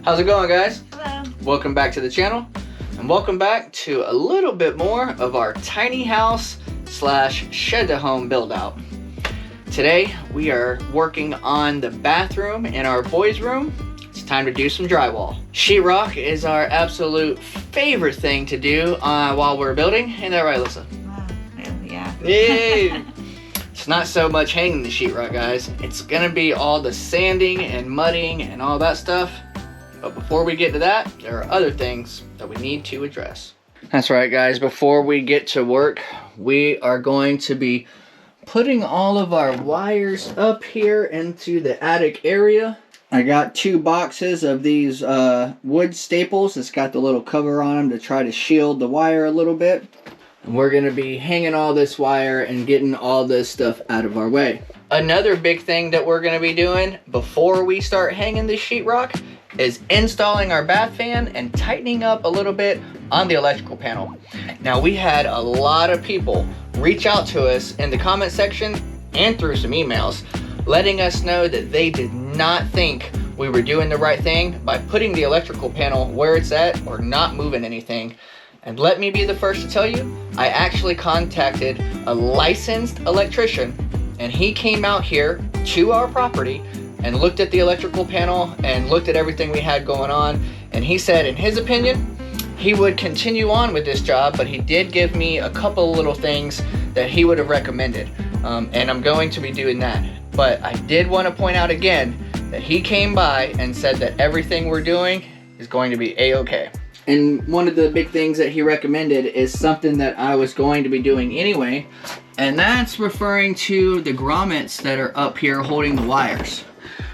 How's it going, guys? Hello. Welcome back to the channel, and welcome back to a little bit more of our tiny house slash shed to home build out. Today we are working on the bathroom in our boys' room. It's time to do some drywall. Sheetrock is our absolute favorite thing to do while we're building. Ain't that right, Alyssa? Yeah. Yeah. It's not so much hanging the sheetrock, guys. It's gonna be all the sanding and mudding and all that stuff. But before we get to that, there are other things that we need to address. That's right, guys. Before we get to work, we are going to be putting all of our wires up here into the attic area. I got 2 boxes of these wood staples. It's got the little cover on them to try to shield the wire a little bit. And we're going to be hanging all this wire and getting all this stuff out of our way. Another big thing that we're going to be doing before we start hanging this sheetrock is installing our bath fan and tightening up a little bit on the electrical panel. Now, we had a lot of people reach out to us in the comment section and through some emails letting us know that they did not think we were doing the right thing by putting the electrical panel where it's at or not moving anything. And let me be the first to tell you, I actually contacted a licensed electrician, and he came out here to our property and looked at the electrical panel and looked at everything we had going on. And he said, in his opinion, he would continue on with this job, but he did give me a couple little things that he would have recommended. And I'm going to be doing that. But I did want to point out again that he came by and said that everything we're doing is going to be a-okay. And one of the big things that he recommended is something that I was going to be doing anyway, and that's referring to the grommets that are up here holding the wires.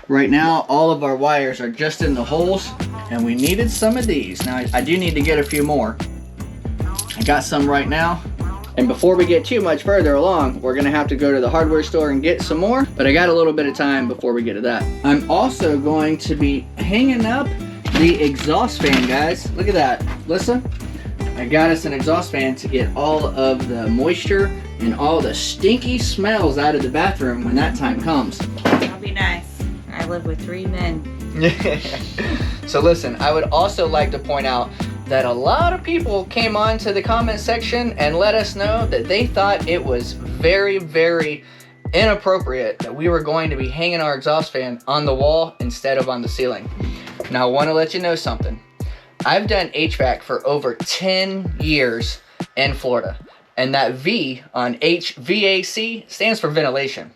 Right now, all of our wires are just in the holes, and we needed some of these. Now, I do need to get a few more. I got some right now. And before we get too much further along, we're gonna have to go to the hardware store and get some more, but I got a little bit of time before we get to that. I'm also going to be hanging up the exhaust fan, guys. Look at that. Listen, I got us an exhaust fan to get all of the moisture and all the stinky smells out of the bathroom when that time comes. That'll be nice. I live with 3 men. So listen, I would also like to point out that a lot of people came on to the comment section and let us know that they thought it was very, very inappropriate that we were going to be hanging our exhaust fan on the wall instead of on the ceiling. Now, I want to let you know something. I've done HVAC for over 10 years in Florida, and that V on HVAC stands for ventilation.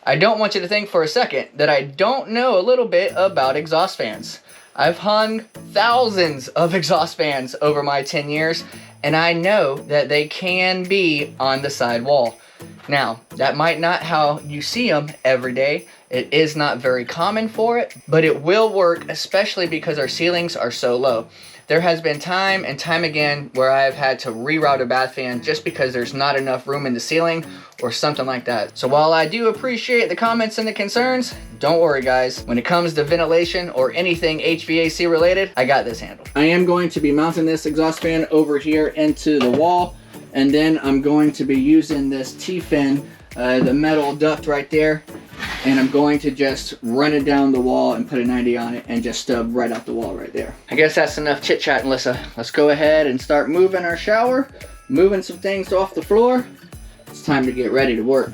I don't want you to think for a second that I don't know a little bit about exhaust fans. I've hung thousands of exhaust fans over my 10 years, and I know that they can be on the side wall. Now, that might not how you see them every day. It is not very common for it, but it will work, especially because our ceilings are so low. There has been time and time again where I've had to reroute a bath fan just because there's not enough room in the ceiling or something like that. So while I do appreciate the comments and the concerns, don't worry, guys. When it comes to ventilation or anything HVAC related, I got this handled. I am going to be mounting this exhaust fan over here into the wall, and then I'm going to be using this T-fin, the metal duct right there, and I'm going to just run it down the wall and put a 90 on it and just stub right out the wall right there. I guess that's enough chit chat, Alyssa. Let's go ahead and start moving our shower, moving some things off the floor. It's time to get ready to work.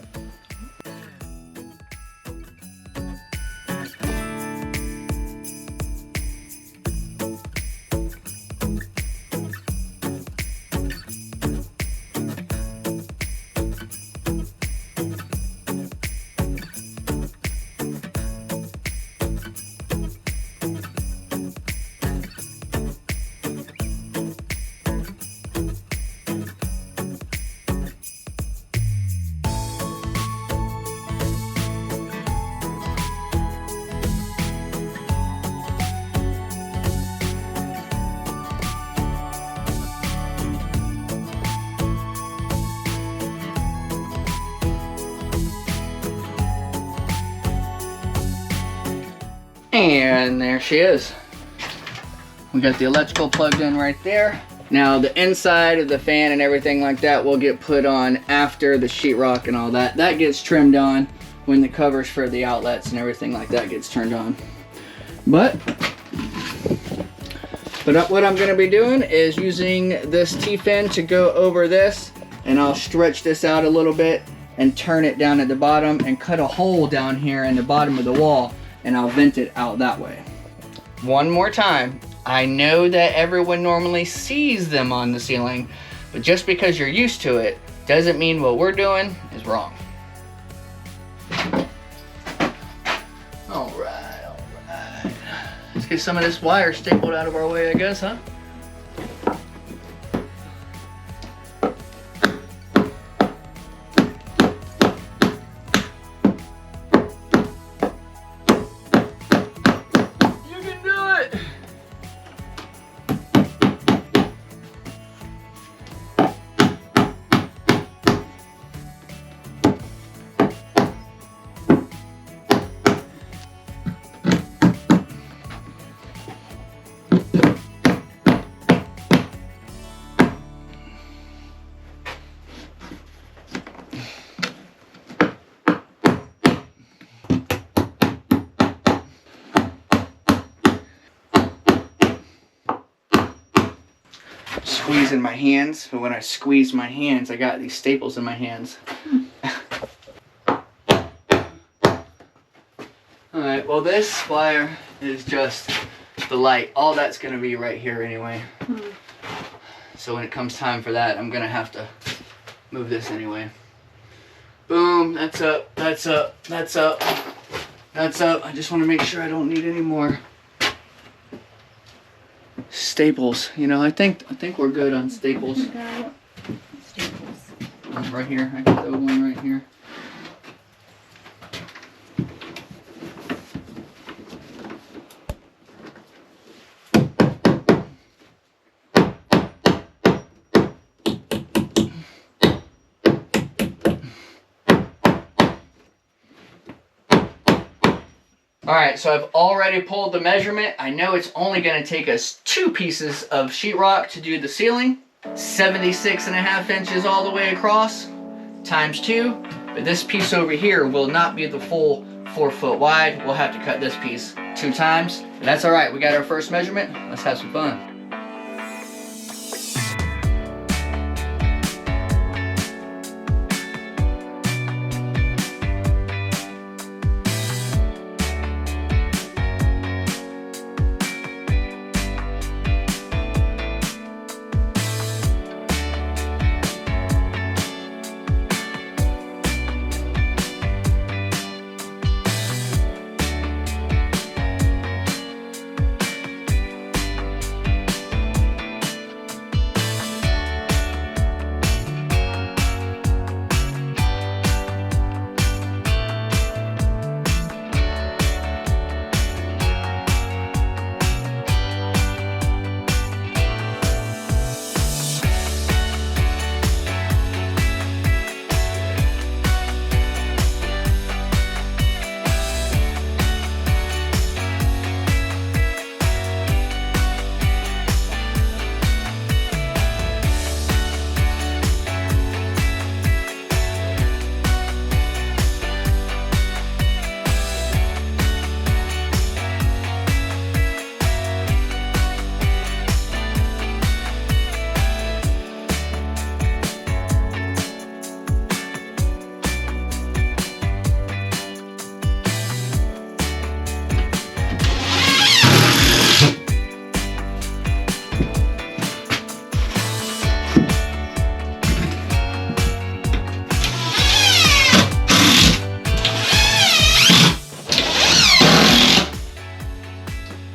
And there she is. We got the electrical plugged in right there. Now the inside of the fan and everything like that will get put on after the sheetrock and all that. That gets trimmed on when the covers for the outlets and everything like that gets turned on. But But what I'm gonna be doing is using this T-fin to go over this, and I'll stretch this out a little bit and turn it down at the bottom and cut a hole down here in the bottom of the wall, and I'll vent it out that way. One more time. I know that everyone normally sees them on the ceiling, but just because you're used to it doesn't mean what we're doing is wrong. All right. Let's get some of this wire stapled out of our way, I guess, huh? Squeezing my hands, but when I squeeze my hands, I got these staples in my hands. Alright, well this wire is just the light. All that's going to be right here anyway. So when it comes time for that, I'm going to have to move this anyway. Boom, that's up, that's up, that's up, that's up. I just want to make sure I don't need any more staples. You know, I think we're good on staples. Staples. Right here, I got the one right here. Alright, so I've already pulled the measurement. I know it's only going to take us 2 pieces of sheetrock to do the ceiling. 76.5 inches all the way across, times 2. But this piece over here will not be the full 4 foot wide. We'll have to cut this piece 2 times. But that's alright, we got our first measurement. Let's have some fun.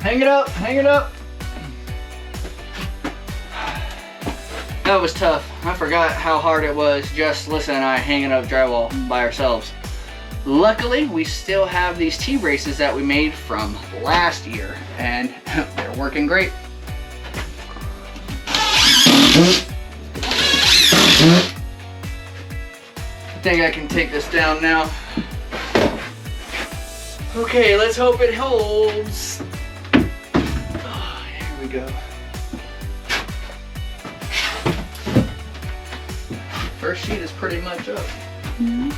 Hang it up, hang it up. That was tough. I forgot how hard it was just Lyssa and I hanging up drywall by ourselves. Luckily, we still have these T-braces that we made from last year, and they're working great. I think I can take this down now. Okay, let's hope it holds. Oh, here we go. First sheet is pretty much up. Mm-hmm.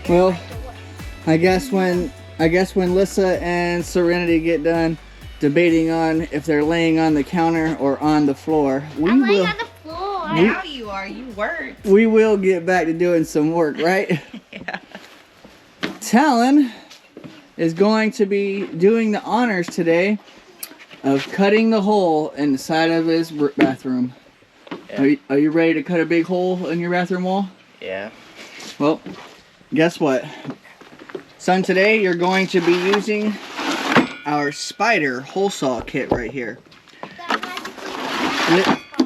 Well, I guess when Lyssa and Serenity get done debating on if they're laying on the counter or on the floor, I'm laying on the floor. Now you are. You weren't. We will get back to doing some work, right? Yeah. Talon is going to be doing the honors today of cutting the hole in the side of his bathroom. Yeah. Are you ready to cut a big hole in your bathroom wall? Yeah. Well, guess what? Son, today you're going to be using our spider hole saw kit right here.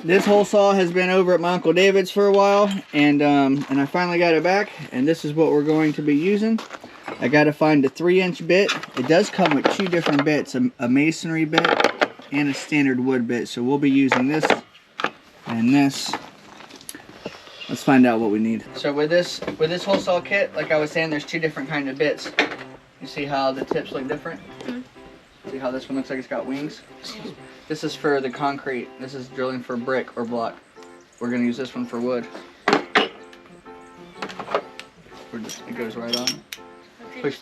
This hole saw has been over at my Uncle David's for a while, and I finally got it back, and this is what we're going to be using. I got to find a 3-inch bit. It does come with 2 different bits, a masonry bit and a standard wood bit, so we'll be using this and this. Let's find out what we need. So with this hole saw kit, like I was saying, there's 2 different kind of bits. You see how the tips look different? See how this one looks like it's got wings? This is for the concrete. This is drilling for brick or block. We're gonna use this one for wood. It goes right on. Push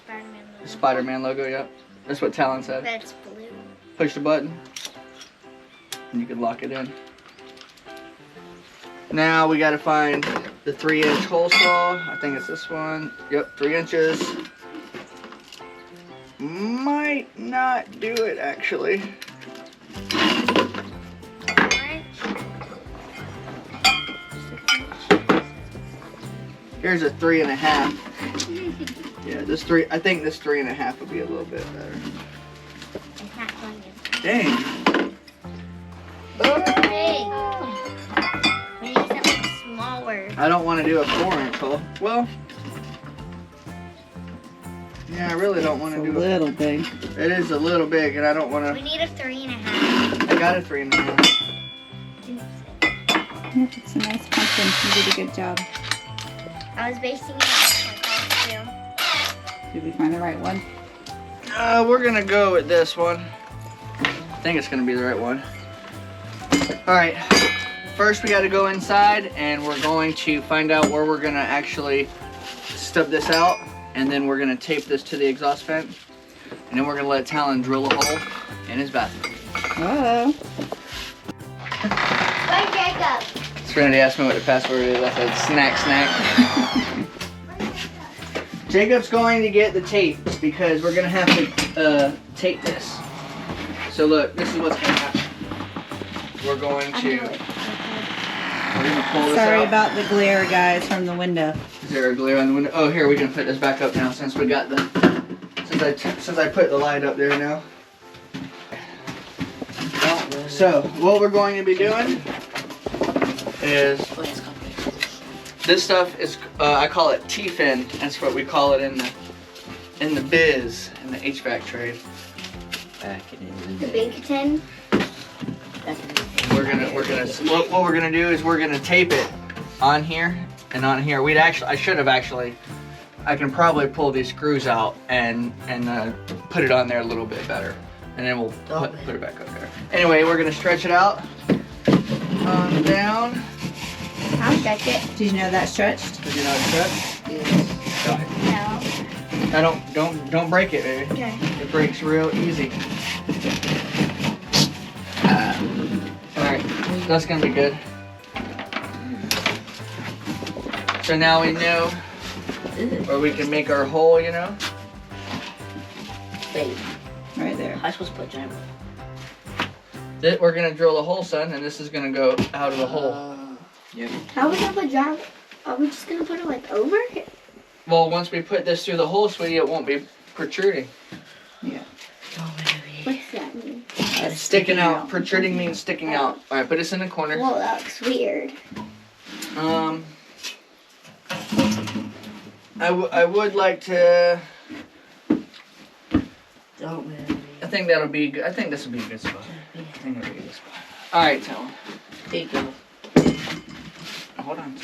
the Spider-Man logo, yep. That's what Talon said. That's blue. Push the button, and you can lock it in. Now we gotta find the 3-inch hole saw. I think it's this one. Yep, 3 inches. Might not do it actually. Here's a 3.5. Yeah, this 3. I think this 3.5 would be a little bit better. It's not going in. Dang. Big. We need something smaller. I don't want to do a 4-inch hole. Well, yeah, I really don't want to do a little big. It is a little big, and I don't want We to. need a 3.5. I got a 3.5. Yep, it's a nice pumpkin. You did a good job. I was basing it off my costume. Did we find the right one? We're gonna go with this one. I think it's gonna be the right one. All right. First, we got to go inside, and we're going to find out where we're gonna actually stub this out, and then we're gonna tape this to the exhaust vent, and then we're gonna let Talon drill a hole in his bathroom. Whoa. Bye, Jacob. Serenity asked me what the password is. I said snack. Jacob's going to get the tape because we're gonna have to tape this. So look, this is what's gonna happen. We're going to pull this Sorry out. about the glare, guys, from the window. Is there a glare on the window? Oh, here, we can put this back up now since we got the since I put the light up there now. So what we're going to be doing is this stuff is I call it T-fin. That's what we call it in the biz, in the HVAC trade. The big tin. What we're gonna do is we're gonna tape it on here and on here. I can probably pull these screws out and put it on there a little bit better, and then we'll put it back up there. Anyway, we're gonna stretch it out on down. I'll stretch it. Did you know that stretched? Did you know it's stretched? No. Don't break it, baby. Okay. It breaks real easy. Alright, that's gonna be good. So now we know where we can make our hole, you know? Wait. Right there. I'm supposed to put Drywall. We're gonna drill a hole, son, and this is gonna go out of the hole. How are we gonna put Drywall? Are we just gonna put it like over? Well, once we put this through the hole, sweetie, it won't be protruding. Yeah. What's that mean? Sticking out. Protruding means sticking out. Alright, put this in the corner. Well, that looks weird. I would like to. Don't move. I think that'll be good. I think this will be a good spot. I think that'll be a good spot. Alright, Talon. There you go. Hold on.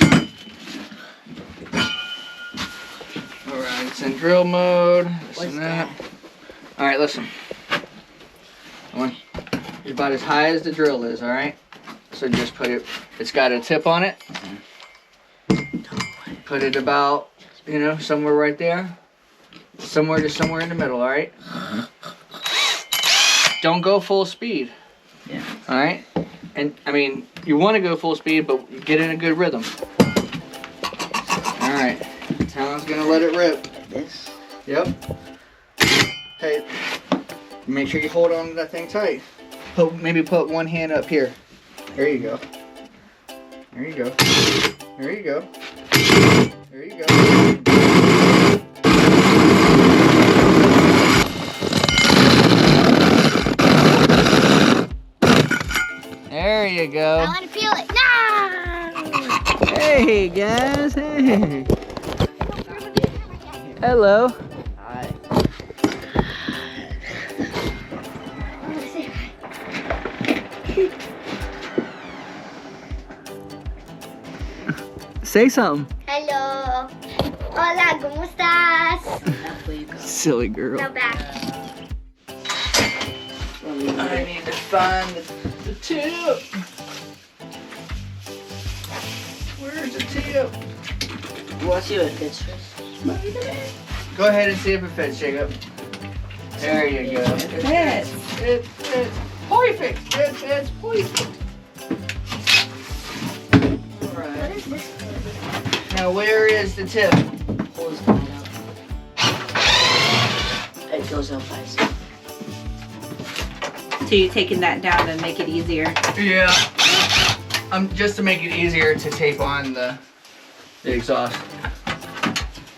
Alright, it's in drill mode. This and that. Alright, listen. It's about as high as the drill is, alright? So just put it, it's got a tip on it. Put it about you know, somewhere right there. Somewhere in the middle, alright? Don't go full speed. Yeah. Alright? And, I mean, you want to go full speed, but get in a good rhythm. Alright. Talon's gonna let it rip. This. Yep. Hey, make sure you hold on to that thing tight. Maybe put one hand up here. There you go. There you go. There you go. There you go. There you go. I want to feel it. No! Hey guys, hey. Hello. Hi. Say something. Hello. Hola, ¿cómo estás? Silly girl. Now back. I need to find the tip. Where's the tip? You want to see what it fits first? Go ahead and see if it fits, Jacob. There you go. It fits. It fits. Perfect. It fits perfect. What Alright. is this? Now where is the tip? Pulls it out. It goes up by itself. So you're taking that down to make it easier. Yeah. Just to make it easier to tape on the exhaust.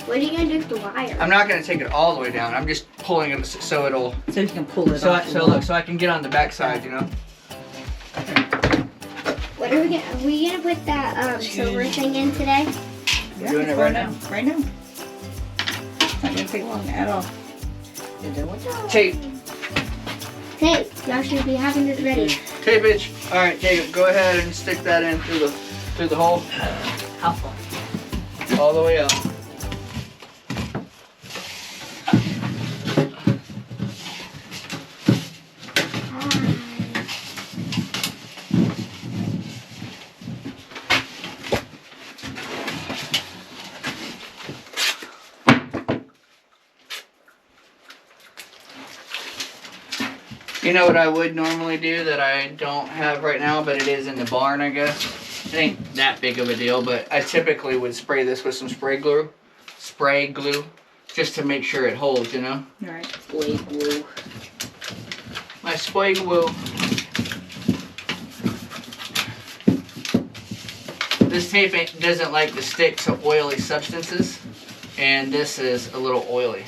What are you going to do with the wire? I'm not going to take it all the way down. I'm just pulling it so it'll... So you can pull it So, off. so I can get on the back side, you know? What are we going to... Are we going to put that silver thing in today? Yeah, doing it it's right going now. Right now. It's not going to take long at all. Tape. Hey, y'all should be having this ready. Tape it. All right, Jacob, go ahead and stick that in through the hole. How far? All the way up. You know what I would normally do that I don't have right now, but it is in the barn, I guess. It ain't that big of a deal, but I typically would spray this with some spray glue, just to make sure it holds, you know? All right. Blade glue. My spray glue. This tape doesn't like to stick to oily substances, and this is a little oily.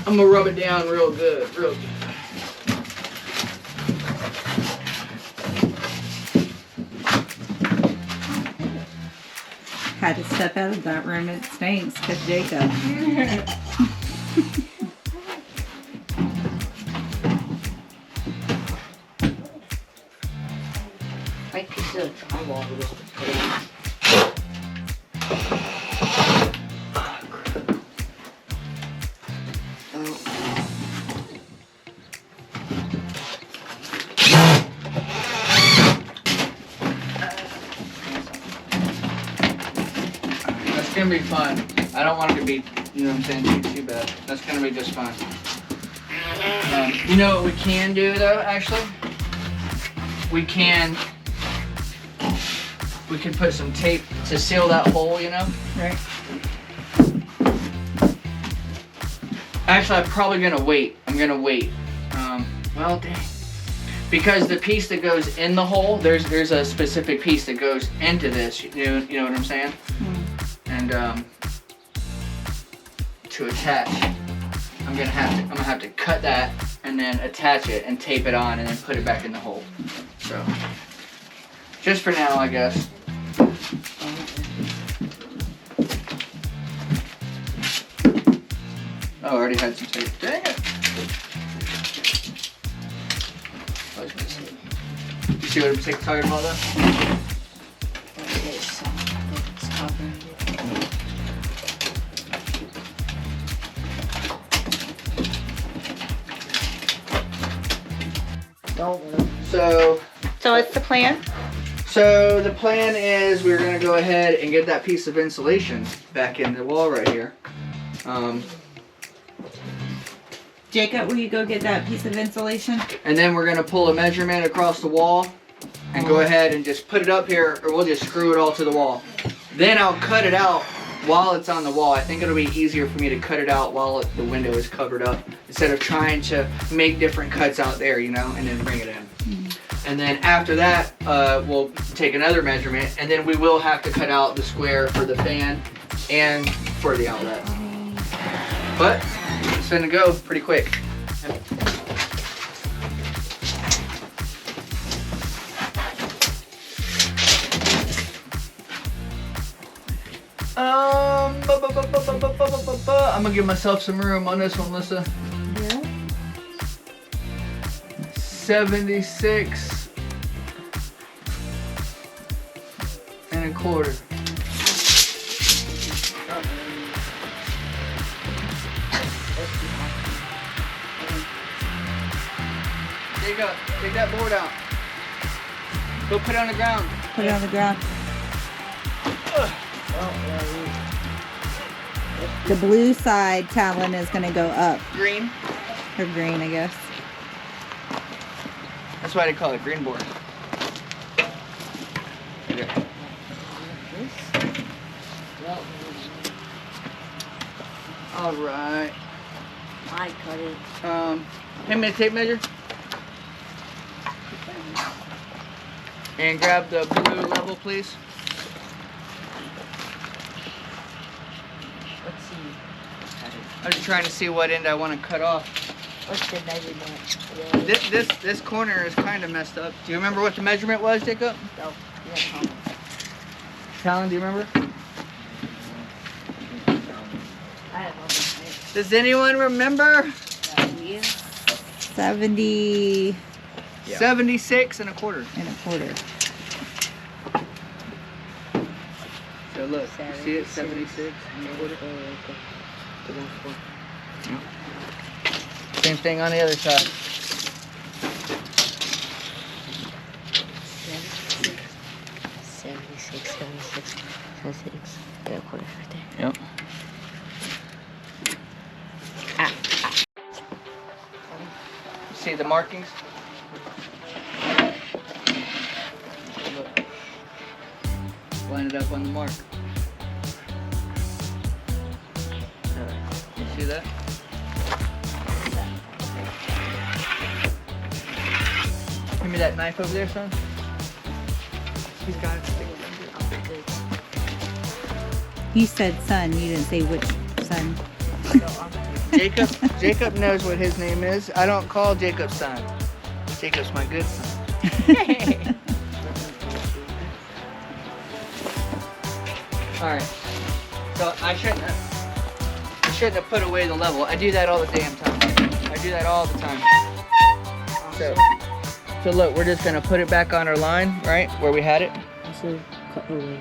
I'm gonna rub it down real good, real good. Had to step out of that room. It stinks because Jacob. Like piece of drywall we just put in. That's gonna be fun. I don't want it to be, you know what I'm saying, too bad. That's gonna be just fine. You know what we can do though, actually? We can put some tape to seal that hole, you know? Right. Actually, I'm probably gonna wait. I'm gonna wait. Well, dang. Because the piece that goes in the hole, there's a specific piece that goes into this. You know what I'm saying? And to attach, I'm gonna have to cut that and then attach it and tape it on and then put it back in the hole. So, just for now, I guess. Oh, I already had some tape. Dang it! You see what I'm talking about though? It's copper. Don't worry. So So what's the plan? So the plan is we're gonna go ahead and get that piece of insulation back in the wall right here. Jacob, will you go get that piece of insulation? And then we're gonna pull a measurement across the wall and go ahead and just put it up here, or we'll just screw it all to the wall. Then I'll cut it out while it's on the wall. I think it'll be easier for me to cut it out while the window is covered up instead of trying to make different cuts out there, you know, and then bring it in. And then after that, we'll take another measurement, and then we will have to cut out the square for the fan and for the outlet. But it's gonna go pretty quick. I'm gonna give myself some room on this one, Lyssa. Yeah. 76 and a quarter. Take that board out. Go put it on the ground. Put it on the ground. The blue side, Talon, is going to go up. Green. Or green, I guess. That's why they call it green board. Okay. All right. I cut it. Hand me a tape measure. And grab the blue level, please. Let's see. I'm just trying to see what end I want to cut off. What's the measurement? This corner is kind of messed up. Do you remember what the measurement was, Jacob? No, yeah, Tom. Talon, do you remember? I have nothing. Does anyone remember? Yeah. 70 Yeah. 76 and a quarter. and a quarter. So look, you see it? 76 and a quarter. Same thing on the other side. 76 and a quarter right there. Yep. See the markings? Look. Line it up on the mark. You see that? Give me that knife over there, son. He's got it. You said son, you didn't say which son. Jacob knows what his name is. I don't call Jacob son. Jacob's my good son. Alright. So I shouldn't have put away the level. I do that all the damn time. I do that all the time. So look, we're just gonna put it back on our line, right? Where we had it. Also, cut away.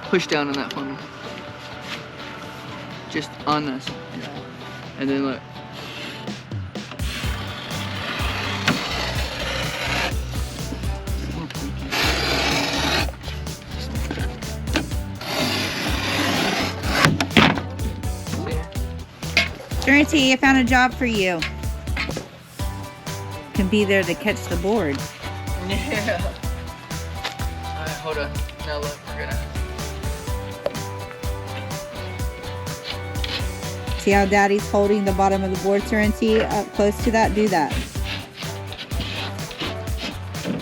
Push down on that for me. Just on this. And then look. Trinity, I found a job for you. Can be there to catch the board. Yeah. Alright, hold on. Now look, we're gonna. See how Daddy's holding the bottom of the board, Trinity, up close to that? Do that.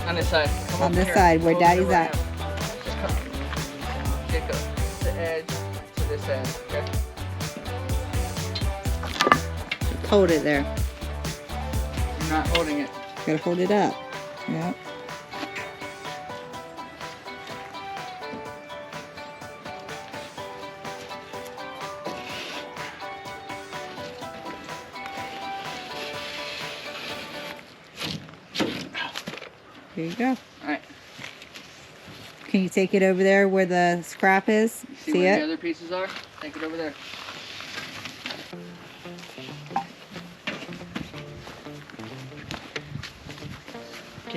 On this side. Come On over this here. side, where Over Daddy's here at. right now. Just come. Jacob, the edge to this edge, okay? Hold it there. You're not holding it. Gotta hold it up. Yep. Here you go. Alright. Can you take it over there where the scrap is? See See where it? the other pieces are? Take it over there.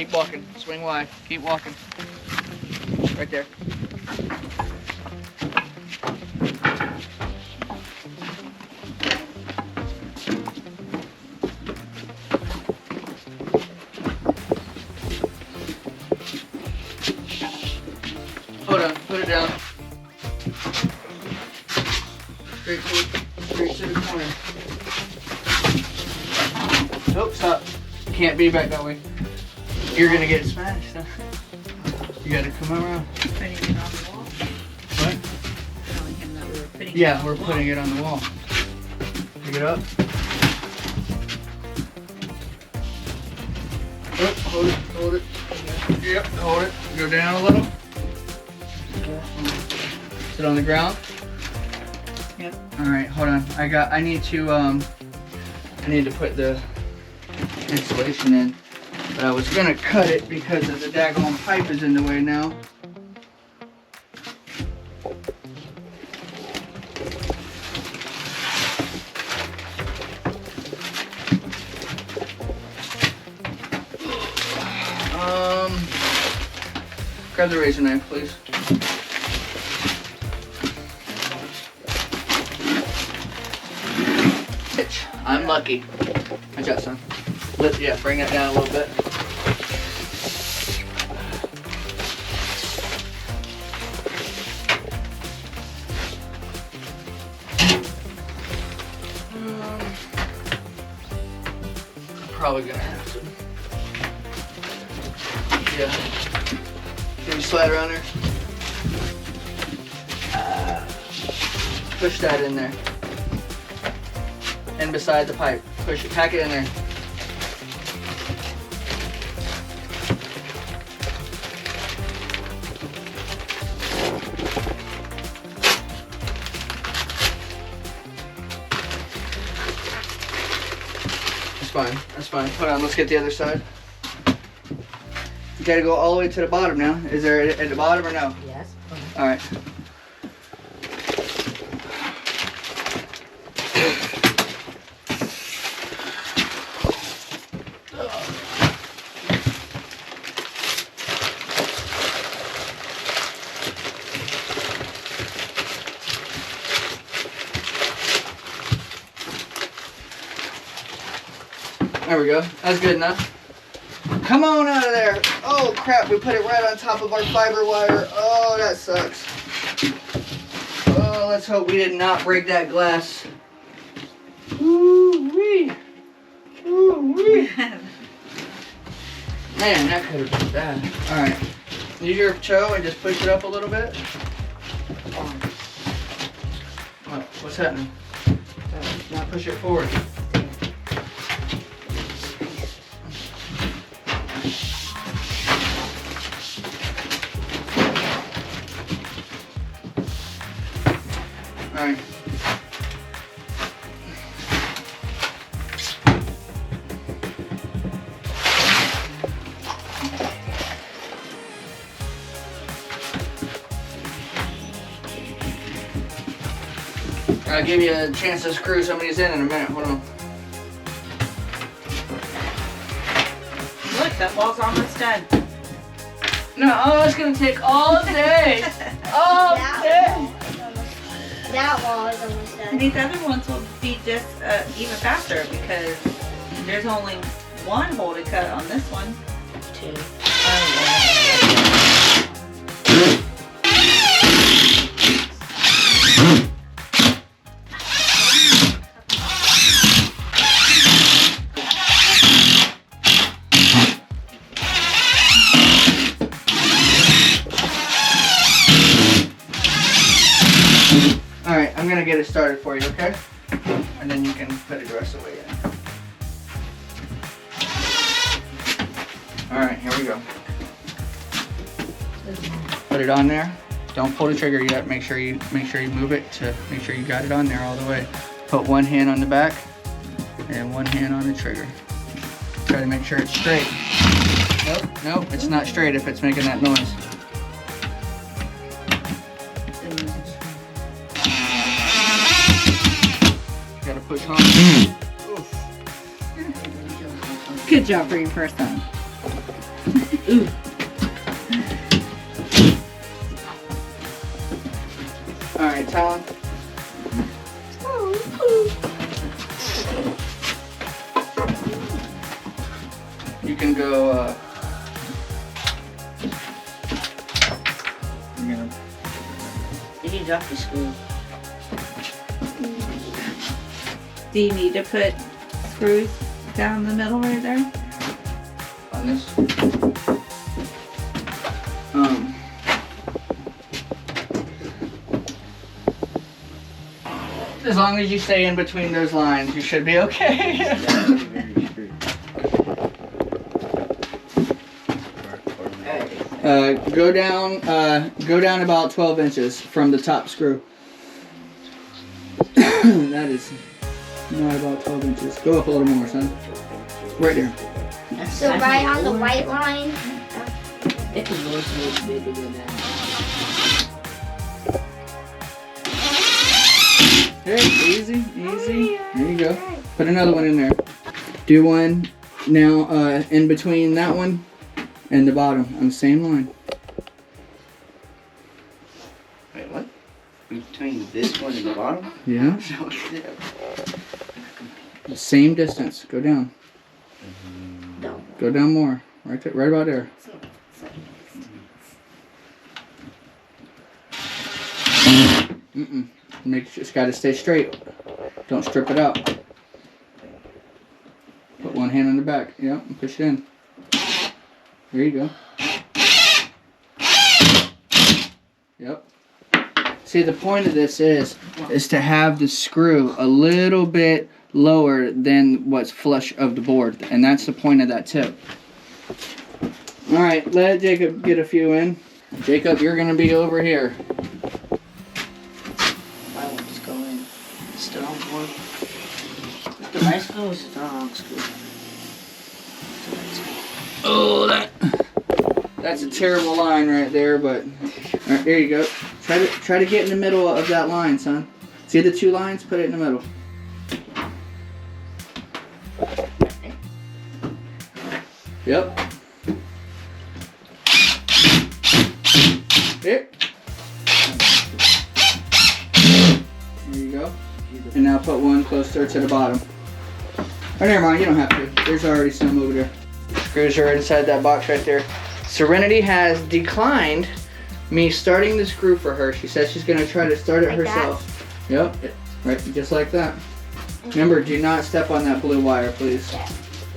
Keep walking. Swing wide. Keep walking. Right there. Hold on. Put it down. Straight to the corner. Nope, stop. Can't be back that way. You're gonna get smashed. Huh? You gotta come around. Putting it on the wall. What? Telling him that we were putting it Yeah, on we're the putting it on the wall. Pick it up. Oh, hold it, hold it. Yep, hold it. Go down a little. Sit on the ground. Yep. Alright, hold on. I need to put the insulation in. But I was gonna cut it because of the daggone pipe is in the way now. Grab the razor knife, please. Itch. I'm lucky. I got some. Yeah, bring that down a little bit. Probably gonna have to. Yeah. Can you slide around there? Push that in there. And beside the pipe. Push it, pack it in there. That's fine, that's fine. Hold on, let's get the other side. You gotta go all the way to the bottom now. Is there at the bottom or no? Yes. Alright. There we go. That's good enough. Come on out of there. Oh crap, we put it right on top of our fiber wire. Oh, that sucks. Oh, let's hope we did not break that glass. Ooh-wee. Ooh-wee. Man, that could have been bad. Alright. Use your toe and just push it up a little bit. What? What's happening? Now push it forward. Alright. I'll give you a chance to screw some of these in a minute. Hold on. Look, that wall's almost done. No, oh, it's gonna take all day. All day. That wall is almost done. And these other ones will be just even faster because there's only one hole to cut on this one. Two. Alright, I'm gonna get it started for you, okay? And then you can put it the rest of the way in. Alright, here we go. Put it on there. Don't pull the trigger yet. Make sure you move it to make sure you got it on there all the way. Put one hand on the back and one hand on the trigger. Try to make sure it's straight. Nope, nope, it's not straight if it's making that noise. Gotta push hard. Good job for your first one. Ooh. All right, Talon. You can go. Did you drop the screw? Do you need to put screws down the middle right there? On this. As long as you stay in between those lines, you should be okay. Go down about 12 inches from the top screw. That is not about 12 inches. Go up a little more, son. Right there. So right on the white line. It can go so bigger than that. Hey, easy, easy. There you go. Put another one in there. Do one now in between that one and the bottom on the same line. Wait, what? Between this one and the bottom? Yeah. The same distance. Go down. No. Go down more. Right there, right about there. It's got to stay straight. Don't strip it out. Put one hand on the back. Yep, and push it in. There you go. Yep. See, the point of this is to have the screw a little bit lower than what's flush of the board, and that's the point of that tip. All right, let Jacob get a few in. Jacob, you're gonna be over here. I will just go in. Strong one. The nice screw is strong screw. Oh, that's a terrible line right there, but all right, there you go. Try to get in the middle of that line, son. See the two lines? Put it in the middle. Yep. Here. There you go. And now put one closer to the bottom. Oh, never mind. You don't have to. There's already some over there. Screws are inside that box right there. Serenity has declined me starting the screw for her. She says she's gonna try to start it Like herself. Yep, right, just like that. Remember, do not step on that blue wire, please. Yeah.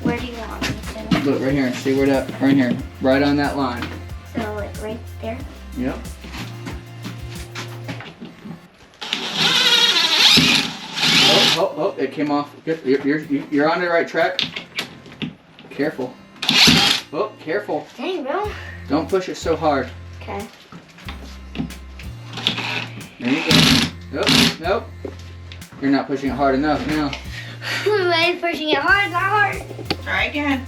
Where do you want me to? Look right here. See where that? Right here, right on that line. So like right there. Yep. Oh! It came off. Good. You're on the right track. Careful. Oh, careful. Dang, bro. Don't push it so hard. Okay. There you go. Nope. You're not pushing it hard enough now. I'm pushing it hard, not hard. Try again.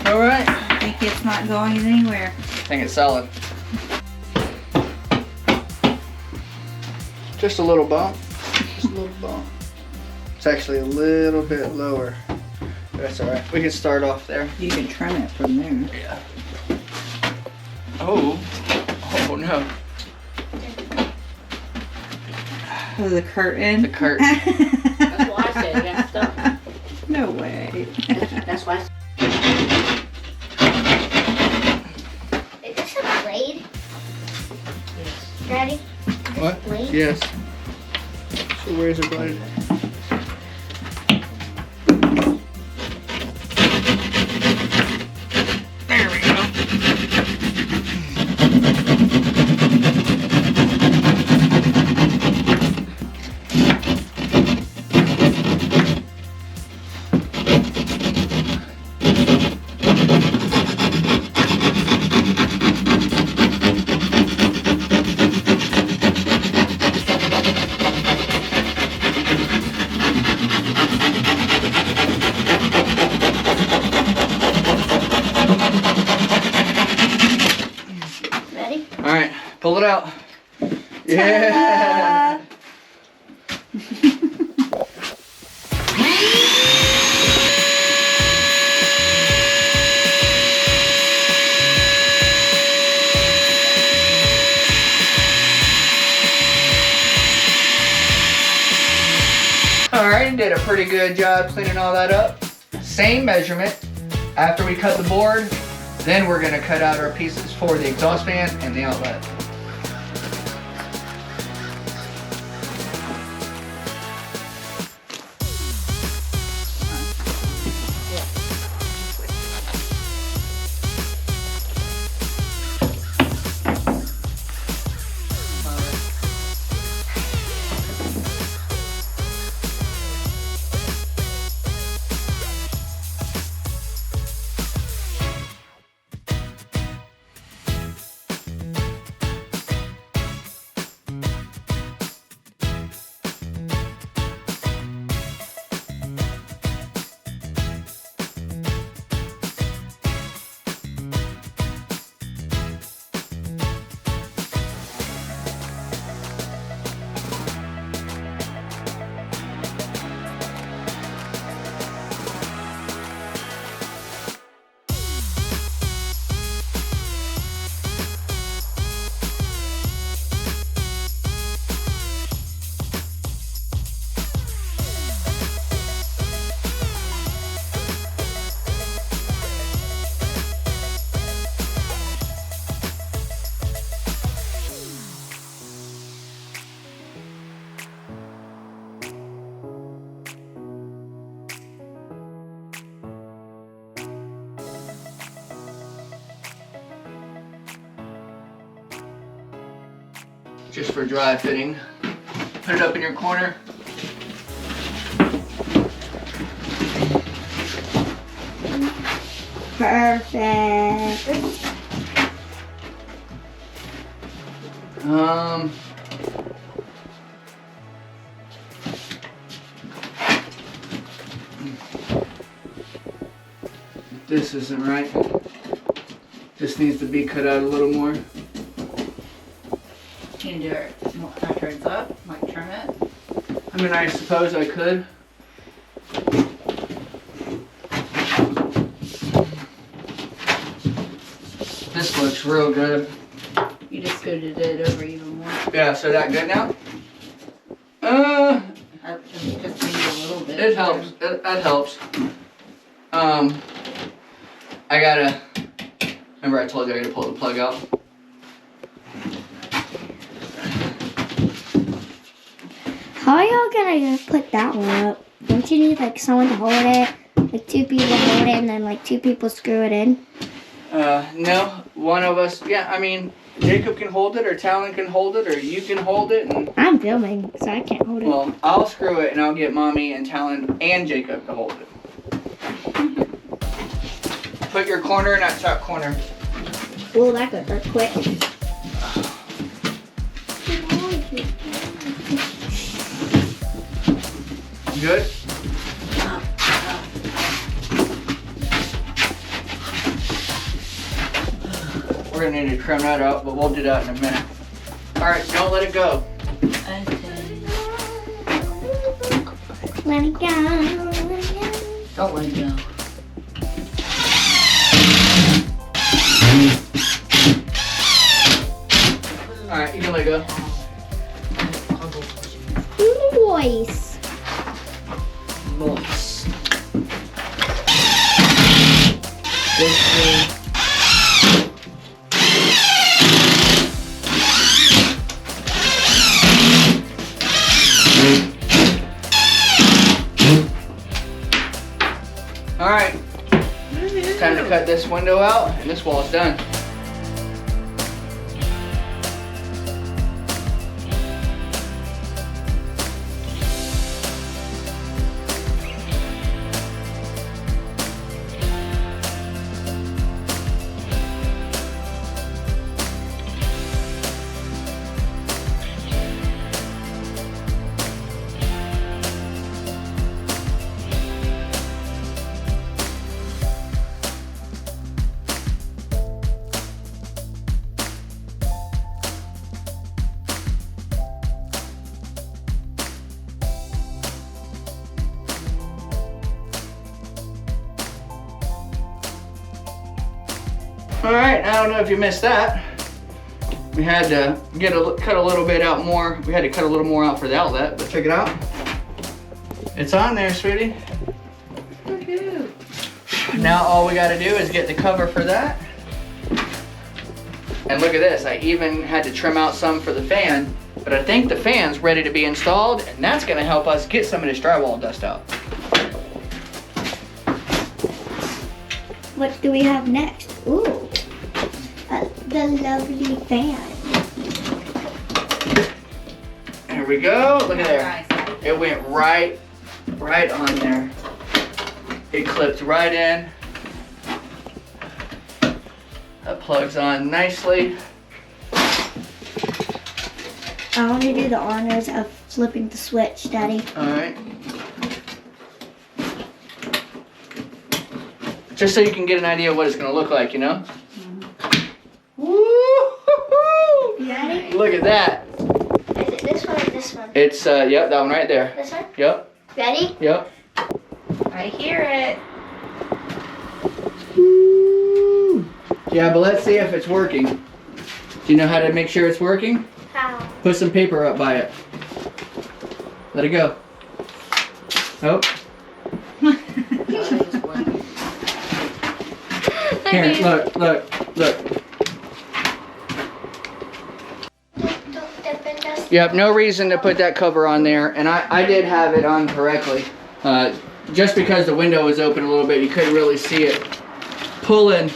All right. I think it's not going anywhere. I think it's solid. Just a little bump. Just a little bump. It's actually a little bit lower. That's all right. We can start off there. You can trim it from there. Yeah. Oh no. Oh, the curtain. The curtain. That's why I said you got stuff. No way. That's why I said. Is this a blade? Yes. Daddy? What? Blade? Yes. So where's the blade? There we go. Ready? All right, pull it out. Yeah. pretty good job cleaning all that up. Same measurement. After we cut the board, then we're gonna cut out our pieces for the exhaust fan and the outlet. Just for dry fitting. Put it up in your corner. Perfect. This isn't right. This needs to be cut out a little more. Can you do it after it's up? Like trim it? I mean, I suppose I could. This looks real good. You just scooted it over even more. Yeah, so that good now? Just maybe a little bit. It helps. That helps. I gotta. Remember, I told you I gotta pull the plug out. How are y'all gonna put that one up? Don't you need like someone to hold it? Like 2 people hold it and then like 2 people screw it in? No. One of us. Yeah, I mean, Jacob can hold it, or Talon can hold it, or you can hold it. And, I'm filming, so I can't hold it. well, I'll screw it, and I'll get Mommy and Talon and Jacob to hold it. Put your corner in that top corner. Well, that got that quick. Good? We're gonna need to trim that out, but we'll do that in a minute. Alright, don't let it go. Okay. Let it go. Let it go. Don't let it go. Alright, you can let it go. Voice. Voice. This way. Alright, time to cut this window out, and this wall's done. Alright, I don't know if you missed that. We had to cut a little bit out more. We had to cut a little more out for the outlet, but check it out. It's on there, sweetie. Woohoo. Now all we gotta do is get the cover for that. And look at this, I even had to trim out some for the fan, but I think the fan's ready to be installed, and that's gonna help us get some of this drywall dust out. What do we have next? Ooh, the lovely fan. There we go, look at there. Nice. It went right on there. It clipped right in. That plugs on nicely. I want to do the honors of flipping the switch, Daddy. All right. Just so you can get an idea of what it's gonna look like, you know? Woo-hoo-hoo! Daddy? Look at that. Is it this one or this one? It's, yep, that one right there. This one? Yep, Ready? yep. I hear it. Yeah, but let's see if it's working. Do you know how to make sure it's working? How? Put some paper up by it. Let it go. Oh. Here, look. Yep, no reason to put that cover on there, and I did have it on correctly. Just because the window was open a little bit, you couldn't really see it pulling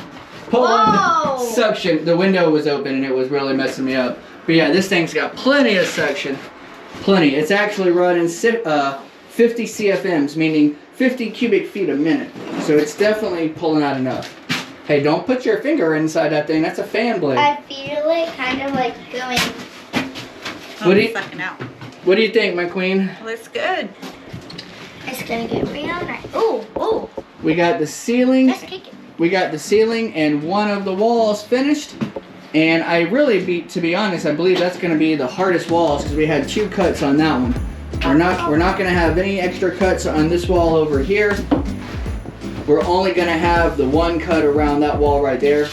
Whoa! the suction. The window was open and it was really messing me up. But yeah, this thing's got plenty of suction. Plenty. It's actually running 50 CFMs, meaning 50 cubic feet a minute. So it's definitely pulling out enough. Hey, don't put your finger inside that thing. That's a fan blade. I feel it kind of like going. What do you- Sucking out. What do you think, my queen? Looks good. It's gonna get real nice. Ooh. We got the ceiling. Let's kick it. We got the ceiling and one of the walls finished. And I really, to be honest, I believe that's going to be the hardest walls because we had 2 cuts on that one. We're not going to have any extra cuts on this wall over here. We're only going to have the 1 cut around that wall right there.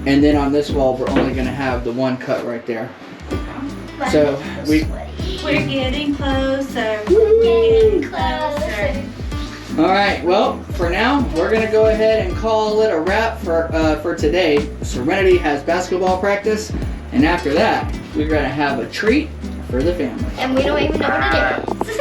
And then on this wall, we're only going to have the 1 cut right there. So We're getting closer. Getting closer. all right, well, for now, we're going to go ahead and call it a wrap for today. Serenity has basketball practice. And after that, we're going to have a treat for the family. And we don't even know what it is.